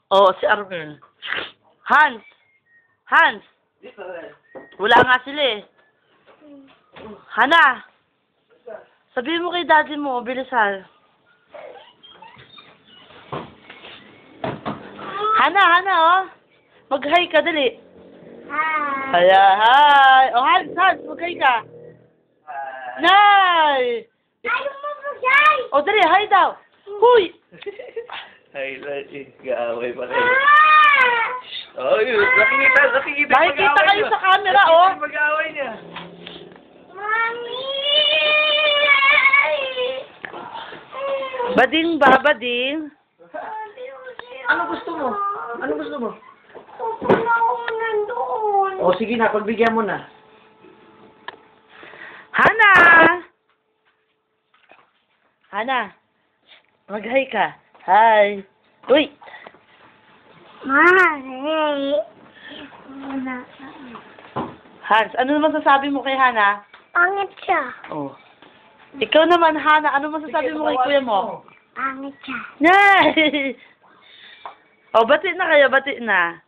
Oo, si Arvin. Hans! Hans! Wala nga sila eh. Hana! Sabihin mo kay daddy mo, bilisan. Hana, oh. Mag-hi ka, dali. Hi. Hi. Oh, Hans, mag-hi ka. Nay! Ayaw mo mag-hi. Oh, dali, hi daw. Huy! Ay, gaaway pa kayo. Ah! Oh, yun. Nakikita Nakikita kayo sa camera, oh. Mag-aaway niya. Mami! Bading ba, bading? Ano gusto mo? Ano gusto mo? Gusto na ako nandoon. Oh, sige na, pagbigyan mo na. Hana! Hana, mag-hi ka. Hi. Uy! Mami! Hans, ano naman sasabi mo kay Hana? Pangit siya. Oh. Ikaw naman, Hana, ano masasabi mo kay kuya mo? Pangit siya. Nay! Oh, bati na kayo, bati na.